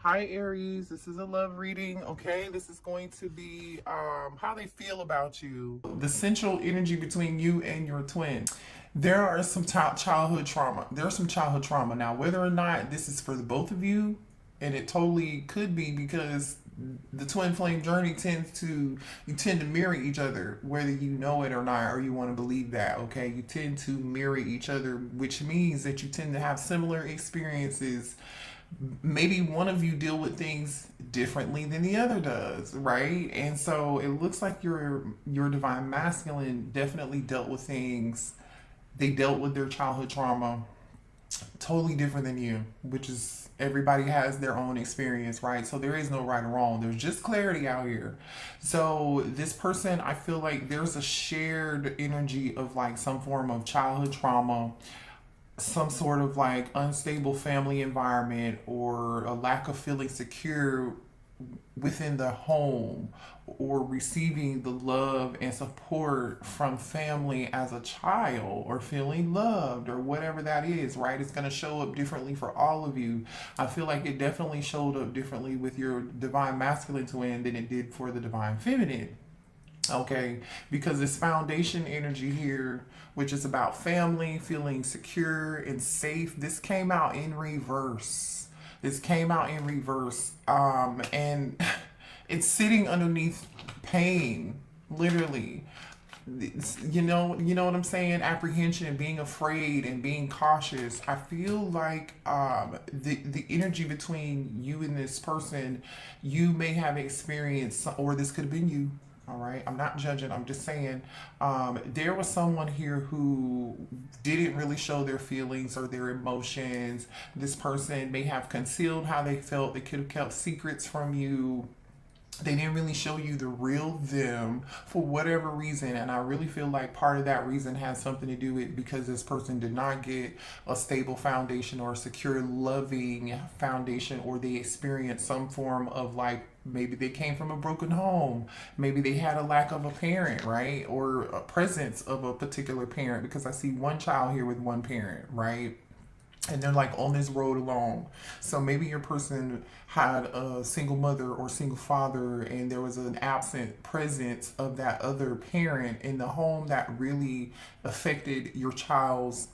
Hi Aries, this is a love reading. Okay, this is going to be how they feel about you, the central energy between you and your twin. There are some childhood trauma. There's some childhood trauma. Now, whether or not this is for the both of you, and it totally could be, because the twin flame journey you tend to mirror each other, whether you know it or not, or you want to believe that. Okay, you tend to mirror each other, which means that you tend to have similar experiences. Maybe one of you deal with things differently than the other does, right? And so it looks like your divine masculine definitely dealt with things. They dealt with their childhood trauma totally different than you, which is, everybody has their own experience, right? So there is no right or wrong. There's just clarity out here. So this person, I feel like there's a shared energy of like some form of childhood trauma, some sort of like unstable family environment, or a lack of feeling secure within the home, or receiving the love and support from family as a child, or feeling loved, or whatever that is, right? It's going to show up differently for all of you. I feel like it definitely showed up differently with your divine masculine twin than it did for the divine feminine. Okay, because this foundation energy here, which is about family, feeling secure and safe, this came out in reverse. This came out in reverse. And it's sitting underneath pain, literally. You know what I'm saying? Apprehension and being afraid and being cautious. I feel like the energy between you and this person, you may have experienced, or this could have been you. All right, I'm not judging. I'm just saying, there was someone here who didn't really show their feelings or their emotions. This person may have concealed how they felt. They could have kept secrets from you. They didn't really show you the real them for whatever reason. And I really feel like part of that reason has something to do with, because this person did not get a stable foundation or a secure loving foundation, or they experienced some form of like, maybe they came from a broken home, maybe they had a lack of a parent, right, or a presence of a particular parent, because I see one child here with one parent, right, and they're like on this road alone. So maybe your person had a single mother or single father, and there was an absent presence of that other parent in the home that really affected your child's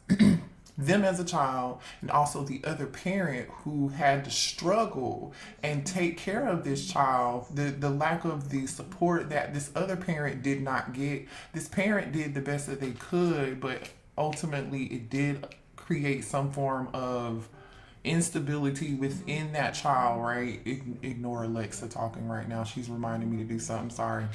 them as a child, and also the other parent who had to struggle and take care of this child. The lack of the support that this other parent did not get. This parent did the best that they could, but ultimately it did create some form of instability within that child, right? Ignore Alexa talking right now. She's reminding me to do something. Sorry.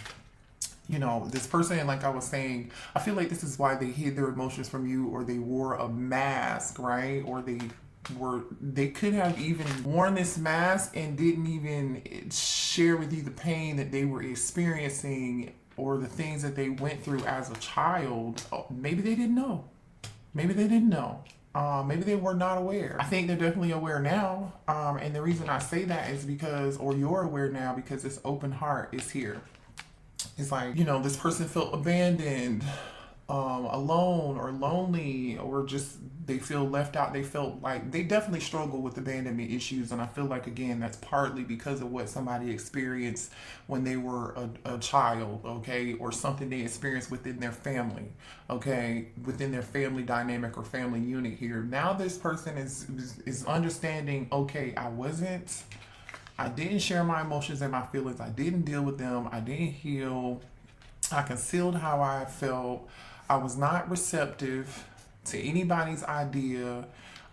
This person, like I was saying, I feel like this is why they hid their emotions from you, or they wore a mask, right? Or they could have even worn this mask and didn't even share with you the pain that they were experiencing, or the things that they went through as a child. Maybe they didn't know. Maybe they didn't know. Maybe they were not aware. I think they're definitely aware now. And the reason I say that is because, or you're aware now, because this open heart is here. It's like, this person felt abandoned, alone, or lonely, or just they feel left out. They felt like they definitely struggle with abandonment issues. And I feel like, again, that's partly because of what somebody experienced when they were a child, okay, or something they experienced within their family, okay, within their family dynamic or family unit here. Now this person is understanding, okay, I didn't share my emotions and my feelings. I didn't deal with them. I didn't heal. I concealed how I felt. I was not receptive to anybody's idea,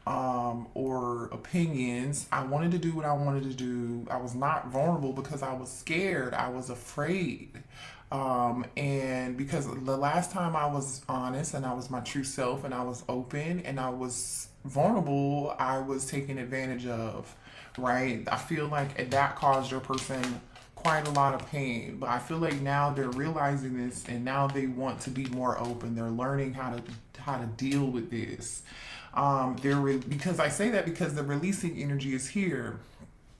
or opinions. I wanted to do what I wanted to do. I was not vulnerable because I was scared. I was afraid. And because the last time I was honest and I was my true self and I was open and I was vulnerable, I was taken advantage of, right? I feel like that caused your person quite a lot of pain. But I feel like now they're realizing this, and now they want to be more open. They're learning how to deal with this. Because I say that because the releasing energy is here.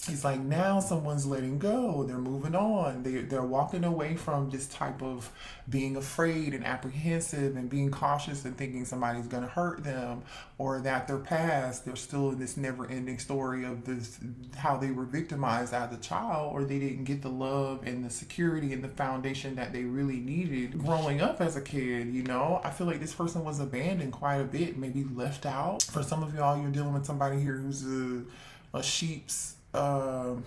It's like now someone's letting go. They're moving on. They're walking away from this type of being afraid and apprehensive and being cautious and thinking somebody's going to hurt them, or that their past, they're still in this never-ending story of this, how they were victimized as a child, or they didn't get the love and the security and the foundation that they really needed growing up as a kid. You know, I feel like this person was abandoned quite a bit, maybe left out. For some of y'all, you're dealing with somebody here who's a sheep's not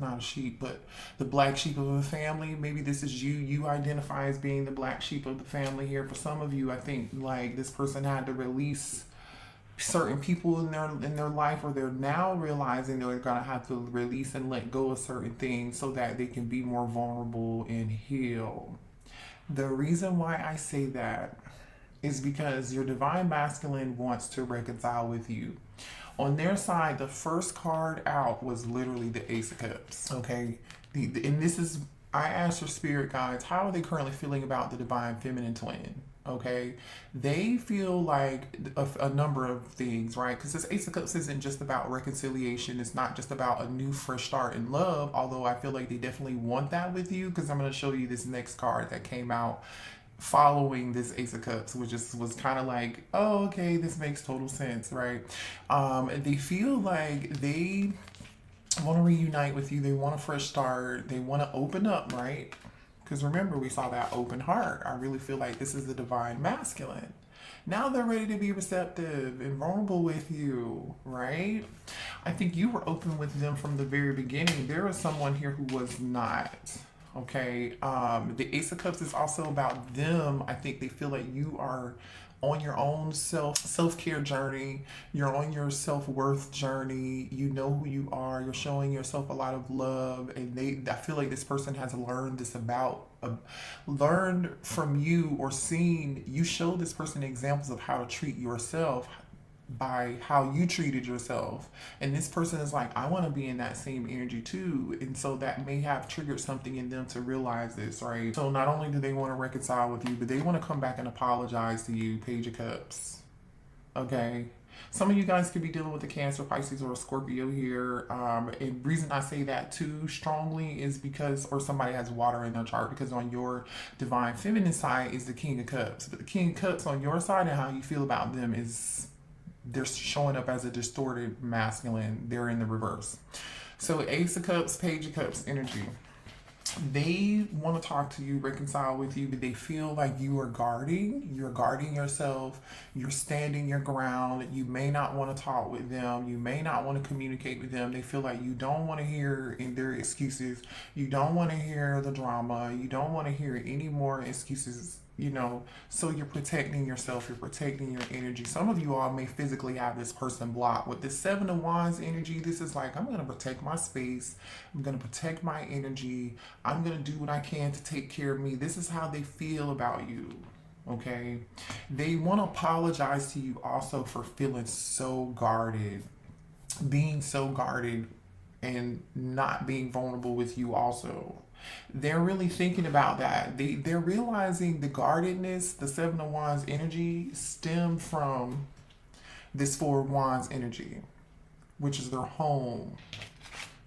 a sheep, but the black sheep of the family. Maybe this is you. You identify as being the black sheep of the family here. For some of you, I think like this person had to release certain people in their life, or they're now realizing they're gonna have to release and let go of certain things so that they can be more vulnerable and heal. The reason why I say that is because your divine masculine wants to reconcile with you. On their side, the first card out was literally the Ace of Cups. Okay, and this is, I asked your spirit guides, how are they currently feeling about the divine feminine twin? Okay, they feel like a number of things, right? Because this Ace of Cups isn't just about reconciliation. It's not just about a new fresh start in love, although I feel like they definitely want that with you, because I'm going to show you this next card that came out following this Ace of Cups, which was kind of like, oh, okay, this makes total sense, right? They feel like they want to reunite with you. They want a fresh start. They want to open up, right? Because remember, we saw that open heart. I really feel like this is the divine masculine. Now they're ready to be receptive and vulnerable with you, right? I think you were open with them from the very beginning. There was someone here who was not. Okay, the Ace of Cups is also about them. I think they feel like you are on your own self-care journey. You're on your self-worth journey. You know who you are. You're showing yourself a lot of love, and I feel like this person has learned this about learned from you, or seen you show this person examples of how to treat yourself by how you treated yourself. And this person is like, I want to be in that same energy too. And so that may have triggered something in them to realize this, right? So not only do they want to reconcile with you, but they want to come back and apologize to you, Page of Cups. Okay. Some of you guys could be dealing with a Cancer, Pisces, or a Scorpio here. And the reason I say that too strongly is because, or somebody has water in their chart, because on your divine feminine side is the King of Cups. But the King of Cups on your side and how you feel about them is, they're showing up as a distorted masculine. They're in the reverse. So Ace of Cups, Page of Cups energy. They want to talk to you, reconcile with you, but they feel like you're guarding yourself, you're standing your ground. You may not want to talk with them, you may not want to communicate with them. They feel like you don't want to hear in their excuses, you don't want to hear the drama, you don't want to hear any more excuses, you know. So you're protecting yourself, you're protecting your energy. Some of you all may physically have this person blocked. With this Seven of Wands energy, this is like, I'm going to protect my space, I'm going to protect my energy, I'm going to do what I can to take care of me. This is how they feel about you. Okay, they want to apologize to you also for feeling so guarded, being so guarded, and not being vulnerable with you also. They're really thinking about that. They're realizing the guardedness, the Seven of Wands energy stemmed from this Four of Wands energy, which is their home,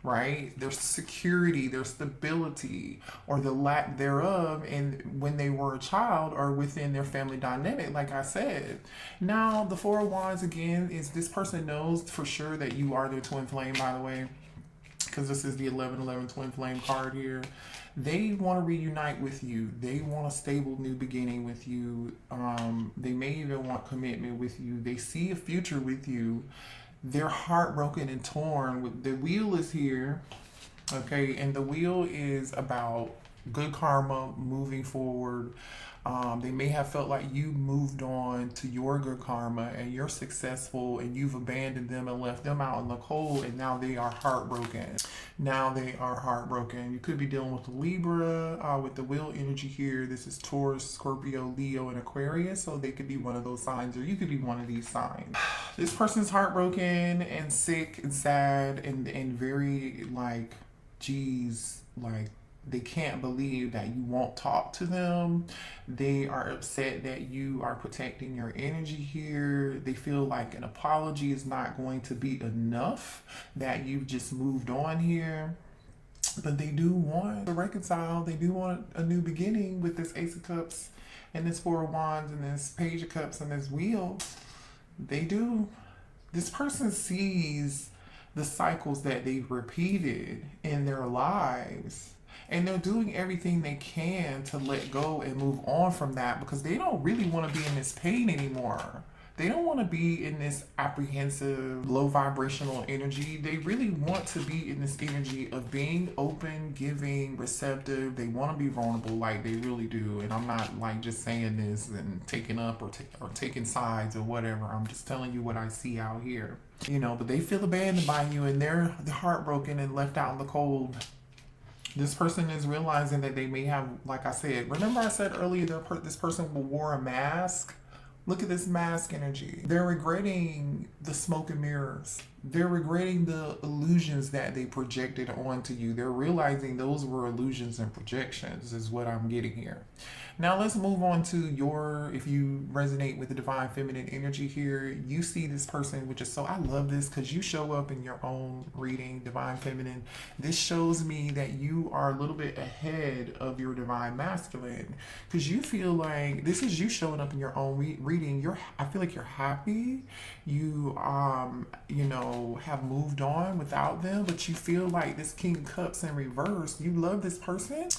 right? Their security, their stability, or the lack thereof, and when they were a child or within their family dynamic, like I said. Now, the Four of Wands again is, this person knows for sure that you are their twin flame, by the way, because this is the 1111 twin flame card here. They want to reunite with you. They want a stable new beginning with you. They may even want commitment with you. They see a future with you. They're heartbroken and torn. The wheel is here, okay, and the wheel is about good karma, moving forward. They may have felt like you moved on to your good karma and you're successful, and you've abandoned them and left them out in the cold, and now they are heartbroken. Now they are heartbroken. You could be dealing with Libra with the wheel energy here. This is Taurus, Scorpio, Leo, and Aquarius, so they could be one of those signs, or you could be one of these signs. This person's heartbroken and sick and sad and very like, geez, like, They can't believe that you won't talk to them. They are upset that you are protecting your energy here. They feel like an apology is not going to be enough, that you've just moved on here. But they do want to reconcile. They do want a new beginning with this Ace of Cups and this Four of Wands and this Page of Cups and this Wheel. They do. This person sees the cycles that they've repeated in their lives. And they're doing everything they can to let go and move on from that, because they don't really want to be in this pain anymore. They don't want to be in this apprehensive, low vibrational energy. They really want to be in this energy of being open, giving, receptive. They want to be vulnerable, like they really do. And I'm not like just saying this and taking up or taking sides or whatever. I'm just telling you what I see out here. You know, but they feel abandoned by you, and they're heartbroken and left out in the cold. This person is realizing that they may have, like I said, remember I said earlier, this person will wear a mask. Look at this mask energy. They're regretting the smoke and mirrors. They're regretting the illusions that they projected onto you. They're realizing those were illusions and projections, is what I'm getting here. Now let's move on to if you resonate with the divine feminine energy here, you see this person, which is I love this because you show up in your own reading, divine feminine. This shows me that you are a little bit ahead of your divine masculine, because you feel like this is you showing up in your own reading. I feel like you're happy. You, have moved on without them, but you feel like this King of Cups in reverse. You love this person,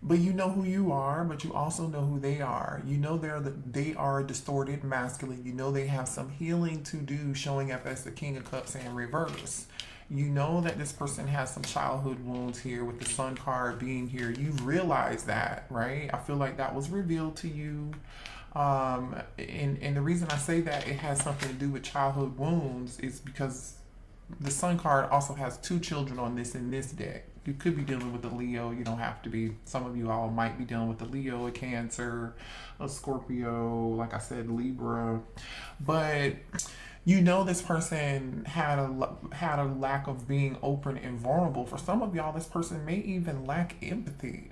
but you know who you are, but you also know who they are. You know they are a distorted masculine. You know they have some healing to do, showing up as the King of Cups in reverse. You know that this person has some childhood wounds here with the Sun card being here. You've realized that, right? I feel like that was revealed to you. And the reason I say that it has something to do with childhood wounds is because the Sun card also has two children on this in this deck. You could be dealing with a Leo. You don't have to be. Some of you all might be dealing with a Leo, a Cancer, a Scorpio, like I said, Libra. But you know this person had a lack of being open and vulnerable. For some of y'all, this person may even lack empathy.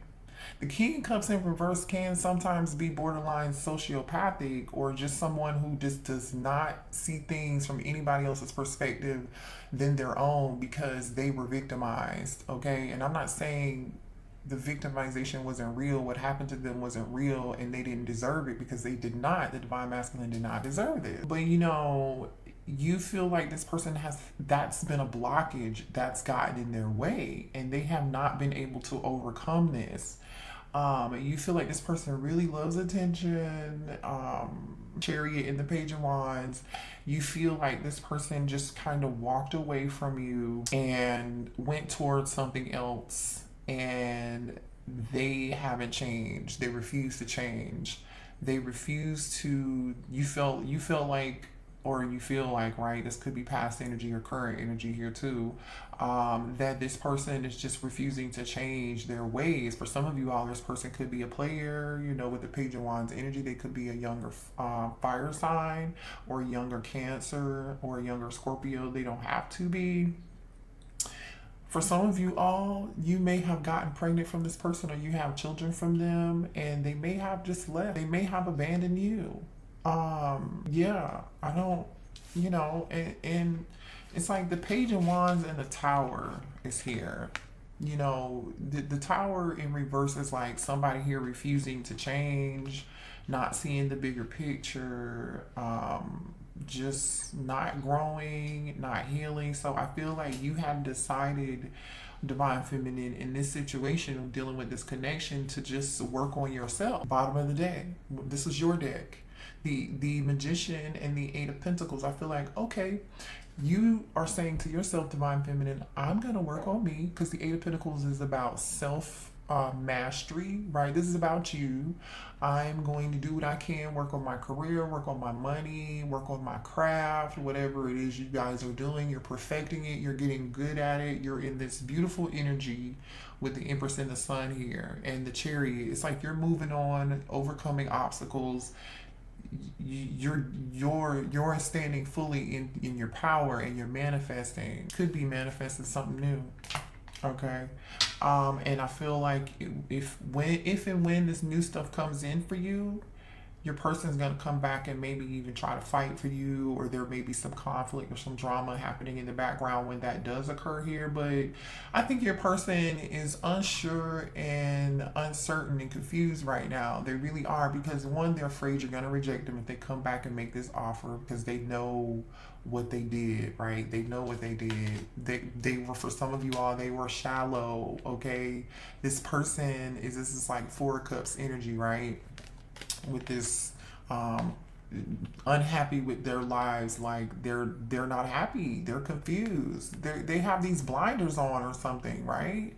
The King of Cups in reverse can sometimes be borderline sociopathic, or just someone who just does not see things from anybody else's perspective than their own because they were victimized, okay? And I'm not saying the victimization wasn't real. What happened to them wasn't real, and they didn't deserve it, because they did not. The divine masculine did not deserve it. But you feel like this person that's been a blockage that's gotten in their way, and they have not been able to overcome this. You feel like this person really loves attention. Chariot in the Page of Wands. You feel like this person just kind of walked away from you and went towards something else, and they haven't changed. They refuse to change. They refuse to. You feel like, right, this could be past energy or current energy here too, that this person is just refusing to change their ways. For some of you all, this person could be a player, with the Page of Wands energy. They could be a younger fire sign, or a younger Cancer, or a younger Scorpio. They don't have to be. For some of you all, you may have gotten pregnant from this person, or you have children from them, and they may have just left. They may have abandoned you. I don't, and it's like the Page of Wands and the Tower is here. The Tower in reverse is like somebody here refusing to change, not seeing the bigger picture, just not growing, not healing. So I feel like you have decided, divine feminine, in this situation of dealing with this connection, to just work on yourself. Bottom of the deck. This is your deck. The Magician and the Eight of Pentacles. I feel like, okay, you are saying to yourself, divine feminine, I'm going to work on me, because the Eight of Pentacles is about self mastery, right? This is about you. I'm going to do what I can, work on my career, work on my money, work on my craft, whatever it is you guys are doing. You're perfecting it. You're getting good at it. You're in this beautiful energy with the Empress and the Sun here and the Chariot. It's like you're moving on, overcoming obstacles. You're standing fully in your power, and you're manifesting. Could be manifesting something new. Okay. And I feel like if and when this new stuff comes in for you, your person's going to come back and maybe even try to fight for you, or there may be some conflict or some drama happening in the background when that does occur here. But I think your person is unsure and uncertain and confused right now. They really are, because one, they're afraid you're going to reject them if they come back and make this offer, because they know what they did, right? They know what they did. They were, for some of you all, they were shallow, okay? This is like Four of Cups energy, right? With this unhappy with their lives, like they're not happy, they're confused, they have these blinders on or something, right?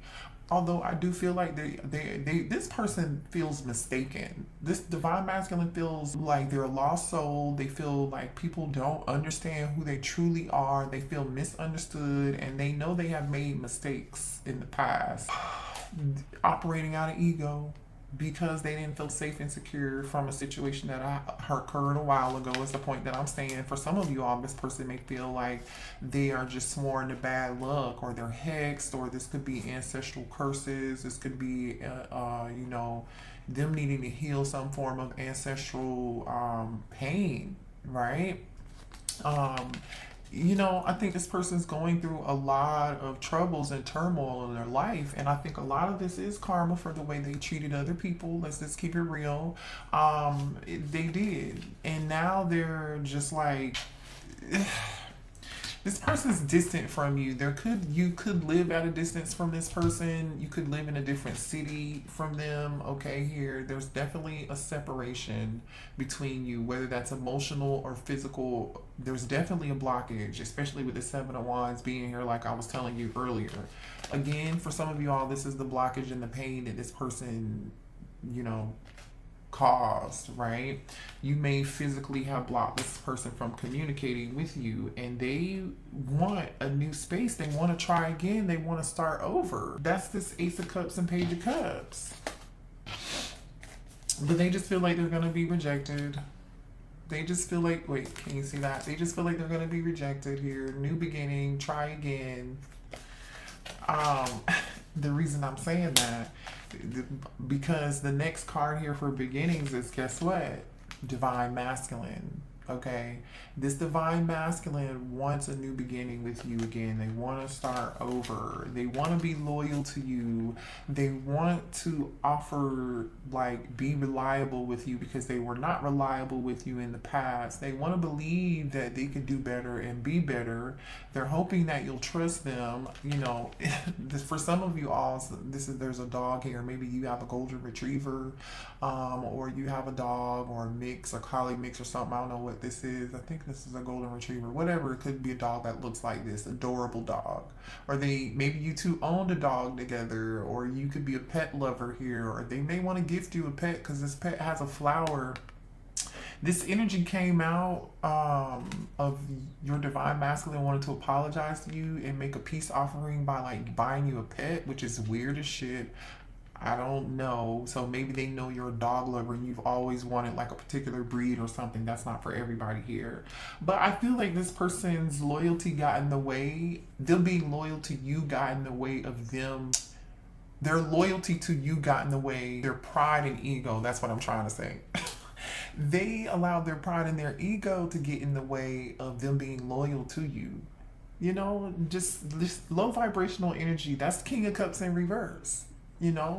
Although I do feel like they this person feels mistaken. This divine masculine feels like they're a lost soul. They feel like people don't understand who they truly are. They feel misunderstood, and they know they have made mistakes in the past, operating out of ego, because they didn't feel safe and secure from a situation that occurred a while ago, is the point that I'm saying. For some of you all, this person may feel like they are just sworn to bad luck, or they're hexed, or this could be ancestral curses. This could be, them needing to heal some form of ancestral pain, right? I think this person's going through a lot of troubles and turmoil in their life. And I think a lot of this is karma for the way they treated other people. Let's just keep it real. They did. And now they're just like... This person's distant from you. You could live at a distance from this person. You could live in a different city from them. Okay, here, there's definitely a separation between you, whether that's emotional or physical. There's definitely a blockage, especially with the Seven of Wands being here, like I was telling you earlier. Again, for some of you all, this is the blockage and the pain that this person, caused, right? You may physically have blocked this person from communicating with you, and they want a new space. They want to try again. They want to start over. That's this Ace of Cups and Page of Cups. But they just feel like they're going to be rejected. They just feel like, wait, can you see that? They just feel like they're going to be rejected here. New beginning, try again. The reason I'm saying that, because the next card here for beginnings is, guess what? Divine masculine. Okay, this divine masculine wants a new beginning with you again. They want to start over. They want to be loyal to you. They want to offer, be reliable with you, because they were not reliable with you in the past. They want to believe that they can do better and be better. They're hoping that you'll trust them. For some of you all, there's a dog here. Maybe you have a golden retriever, or you have a dog or a mix, a collie mix or something. I don't know what this is. I think this is a golden retriever. Whatever, it could be a dog that looks like this, adorable dog. Or maybe you two owned a dog together, or you could be a pet lover here, or they may want to gift you a pet because this pet has a flower. This energy came out of your divine masculine wanted to apologize to you and make a peace offering by buying you a pet, which is weird as shit. I don't know. So maybe they know you're a dog lover and you've always wanted a particular breed or something. That's not for everybody here. But I feel like this person's loyalty got in the way. Them being loyal to you got in the way of them. Their loyalty to you got in the way. Their pride and ego. That's what I'm trying to say. They allowed their pride and their ego to get in the way of them being loyal to you. Just low vibrational energy. That's King of Cups in reverse.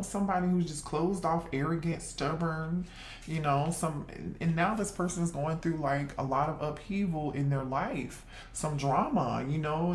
Somebody who's just closed off, arrogant, stubborn, and now this person is going through a lot of upheaval in their life, some drama,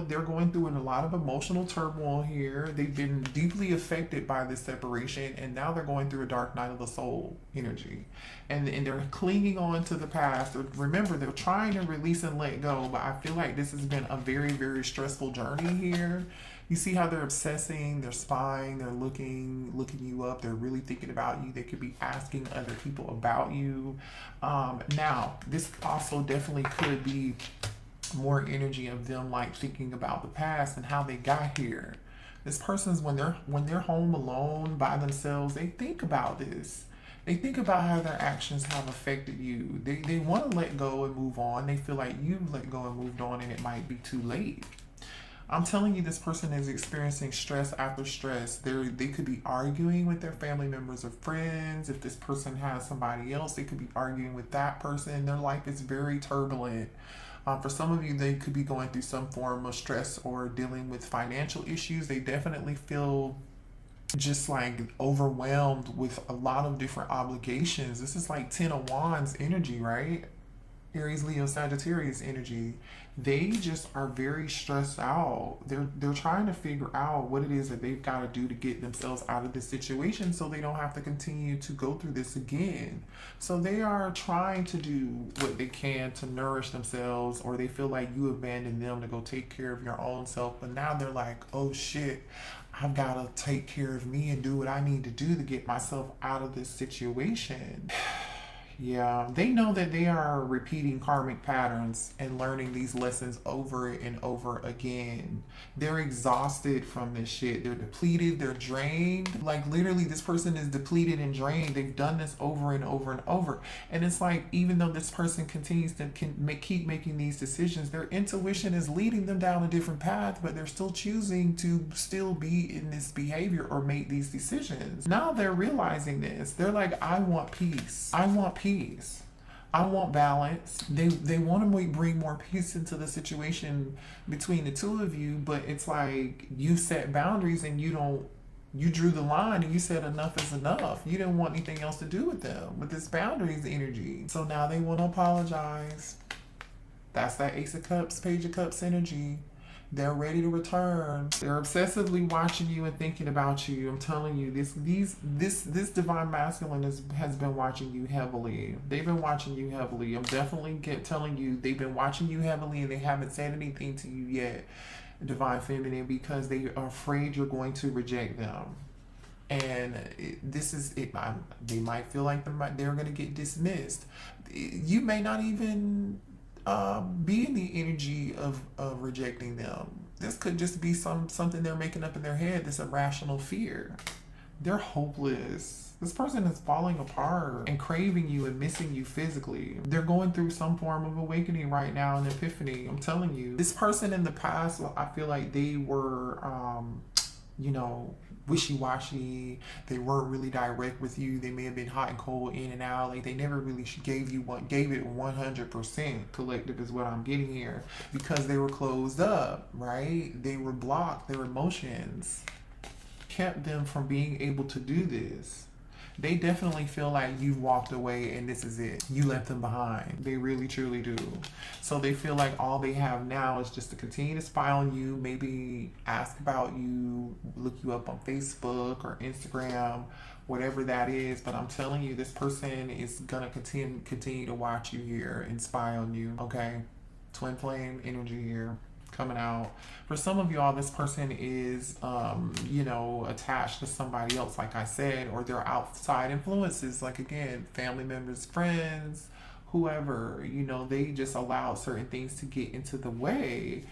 they're going through a lot of emotional turmoil here. They've been deeply affected by this separation, and now they're going through a dark night of the soul energy, and they're clinging on to the past. Remember, they're trying to release and let go, but I feel like this has been a very, very stressful journey here. You see how they're obsessing, they're spying, they're looking you up, they're really thinking about you. They could be asking other people about you. Now, this also definitely could be more energy of them thinking about the past and how they got here. This person's, when they're home alone by themselves, they think about this. They think about how their actions have affected you. They want to let go and move on. They feel like you've let go and moved on, and it might be too late. I'm telling you, this person is experiencing stress after stress. They could be arguing with their family members or friends. If this person has somebody else, they could be arguing with that person. Their life is very turbulent. For some of you, they could be going through some form of stress or dealing with financial issues. They definitely feel just like overwhelmed with a lot of different obligations. This is like 10 of Wands energy, right? Aries, Leo, Sagittarius energy. They just are very stressed out. They're trying to figure out what it is that they've got to do to get themselves out of this situation so they don't have to continue to go through this again. So they are trying to do what they can to nourish themselves, or they feel like you abandoned them to go take care of your own self. But now they're like, oh shit, I've got to take care of me and do what I need to do to get myself out of this situation. Yeah, they know that they are repeating karmic patterns and learning these lessons over and over again. They're exhausted from this shit. They're depleted, they're drained. Like literally this person is depleted and drained. They've done this over and over and over. And it's like, even though this person continues to keep making these decisions, their intuition is leading them down a different path, but they're still choosing to still be in this behavior or make these decisions. Now they're realizing this. They're like, I want peace. I want peace. I want balance. They want to bring more peace into the situation between the two of you, but it's like you set boundaries and you drew the line and you said enough is enough. You didn't want anything else to do with them, with this boundaries energy. So now they want to apologize. That's that Ace of Cups, Page of Cups energy. They're ready to return. They're obsessively watching you and thinking about you. I'm telling you, this divine masculine has been watching you heavily. They've been watching you heavily. I'm definitely telling you, they've been watching you heavily and they haven't said anything to you yet, divine feminine, because they are afraid you're going to reject them. And they might feel like they're going to get dismissed. You may not even be in the energy of rejecting them. This could just be something they're making up in their head, this irrational fear. They're hopeless. This person is falling apart and craving you and missing you physically. They're going through some form of awakening right now, an epiphany. I'm telling you. This person in the past, I feel like they were, wishy-washy. They weren't really direct with you. They may have been hot and cold, in and out. Like they never really gave it 100%. Collective is what I'm getting here, because they were closed up, right? They were blocked. Their emotions kept them from being able to do this. They definitely feel like you've walked away and this is it. You left them behind. They really, truly do. So they feel like all they have now is just to continue to spy on you, maybe ask about you, look you up on Facebook or Instagram, whatever that is. But I'm telling you, this person is going to continue to watch you here and spy on you, okay? Twin flame energy here coming out. For some of y'all, this person is, attached to somebody else, like I said, or they're outside influences, like again, family members, friends, whoever, they just allowed certain things to get into the way.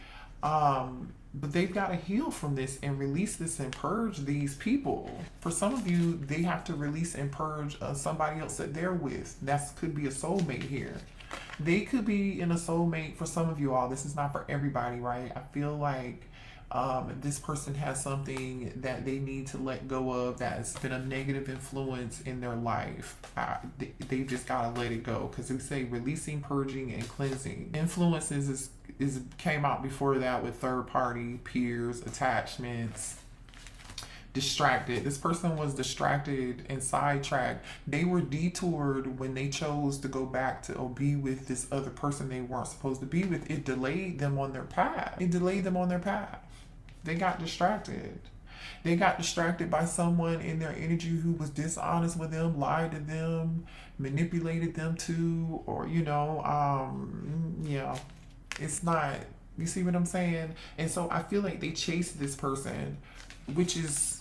But they've got to heal from this and release this and purge these people. For some of you, they have to release and purge somebody else that they're with. That could be a soulmate here. They could be in a soulmate for some of you all. This is not for everybody, right? I feel like this person has something that they need to let go of that's been a negative influence in their life. They just got to let it go, because we say releasing, purging, and cleansing. Influences came out before that with third party, peers, attachments. Distracted. This person was distracted and sidetracked. They were detoured when they chose to go back to or be with this other person they weren't supposed to be with. It delayed them on their path. They got distracted. They got distracted by someone in their energy who was dishonest with them, lied to them, manipulated them too, or it's not, you see what I'm saying? And so I feel like they chased this person, which is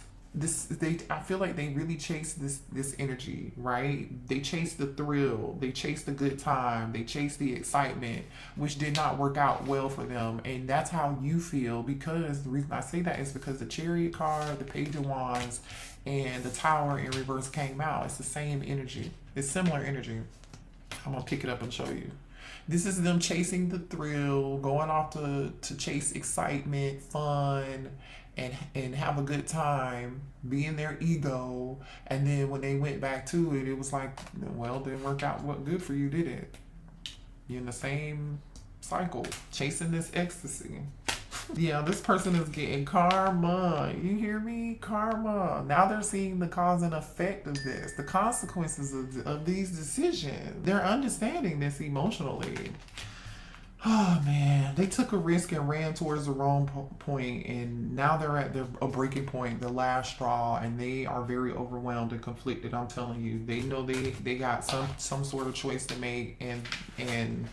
I feel like they really chased this energy, right? They chased the thrill, they chased the good time, they chased the excitement, which did not work out well for them. And that's how you feel, because the reason I say that is because the Chariot card, the Page of Wands, and the Tower in reverse came out. It's the same energy. It's similar energy. I'm gonna pick it up and show you. This is them chasing the thrill, going off to chase excitement, fun, and have a good time, be in their ego. And then when they went back to it, it was like, well, didn't work out what good for you, did it? You're in the same cycle, chasing this ecstasy. Yeah, this person is getting karma. You hear me? Karma. Now they're seeing the cause and effect of this, the consequences of these decisions. They're understanding this emotionally. Oh man, they took a risk and ran towards the wrong point, and now they're at a breaking point, the last straw, and they are very overwhelmed and conflicted. I'm telling you, they know they got some sort of choice to make, and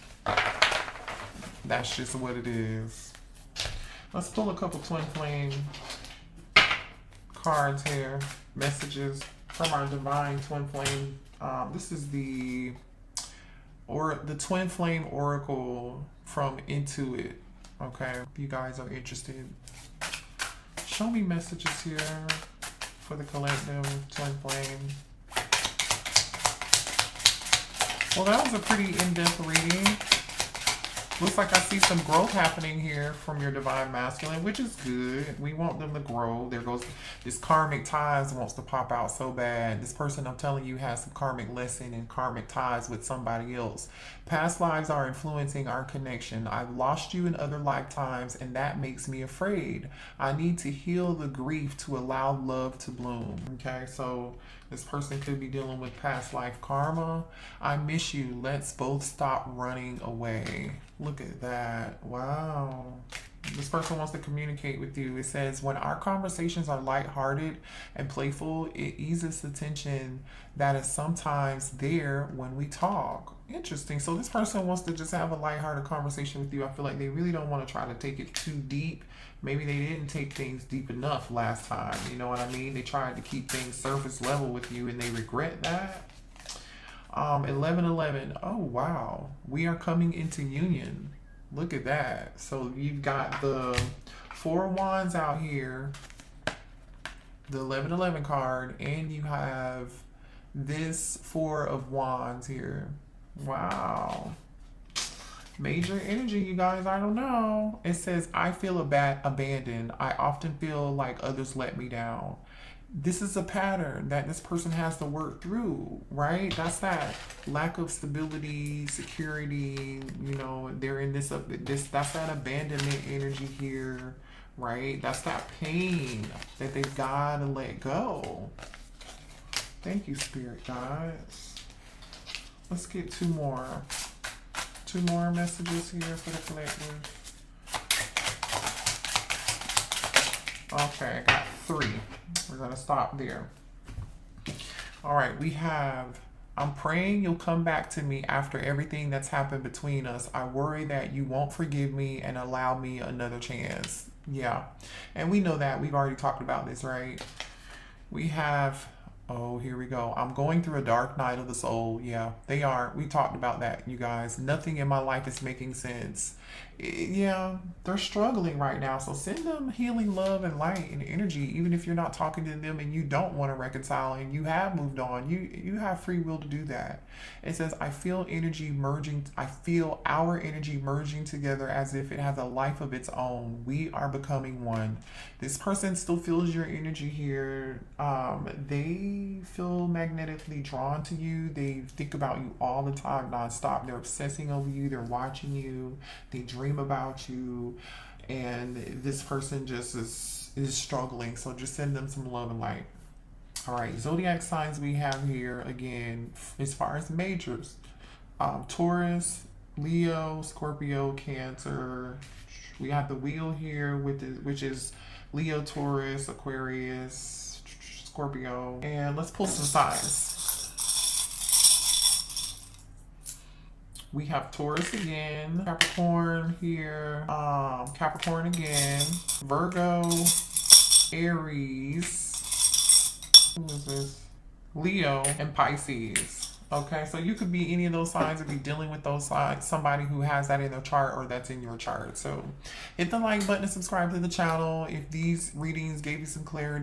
that's just what it is. Let's pull a couple twin flame cards here, messages from our divine twin flame. This is the twin flame oracle from Intuit. Okay, if you guys are interested, show me messages here for the collective twin flame. Well, that was a pretty in-depth reading. Looks like I see some growth happening here from your divine masculine, which is good. We want them to grow. There goes this karmic ties wants to pop out so bad. This person, I'm telling you, has some karmic lesson and karmic ties with somebody else. Past lives are influencing our connection. I've lost you in other lifetimes, and that makes me afraid. I need to heal the grief to allow love to bloom. Okay, so this person could be dealing with past life karma. I miss you. Let's both stop running away. Look at that. Wow. This person wants to communicate with you. It says, when our conversations are lighthearted and playful, it eases the tension that is sometimes there when we talk. Interesting. So this person wants to just have a lighthearted conversation with you. I feel like they really don't want to try to take it too deep. Maybe they didn't take things deep enough last time. You know what I mean? They tried to keep things surface level with you, and they regret that. 11:11. Oh, wow. We are coming into union. Look at that. So you've got the 4 of Wands out here, the 11:11 card, and you have this 4 of Wands here. Wow. Major energy, you guys. I don't know. It says, I feel abandoned. I often feel like others let me down. This is a pattern that this person has to work through, right? That's that lack of stability, security, you know, they're in this that's that abandonment energy here, right? That's that pain that they've got to let go. Thank you, Spirit Guides. Let's get two more messages here for the collective. Okay, I got 3. We're going to stop there. All right, we have, I'm praying you'll come back to me after everything that's happened between us. I worry that you won't forgive me and allow me another chance. Yeah, and we know that. We've already talked about this, right? We have, oh, here we go. I'm going through a dark night of the soul. Yeah, they are. We talked about that, you guys. Nothing in my life is making sense. Yeah, they're struggling right now. So send them healing love and light and energy, even if you're not talking to them and you don't want to reconcile and you have moved on. You have free will to do that. It says, I feel energy merging. I feel our energy merging together as if it has a life of its own. We are becoming one. This person still feels your energy here. They feel magnetically drawn to you. They think about you all the time, nonstop. They're obsessing over you. They're watching you. They dream about you, and this person just is struggling. So just send them some love and light. All right, zodiac signs we have here again as far as majors: Taurus, Leo, Scorpio, Cancer. We have the wheel here which is Leo, Taurus, Aquarius, Scorpio, and let's pull some signs. We have Taurus again, Capricorn here, Capricorn again, Virgo, Aries, who is this? Leo, and Pisces. Okay, so you could be any of those signs or be dealing with those signs, somebody who has that in their chart or that's in your chart. So hit the like button and subscribe to the channel if these readings gave you some clarity.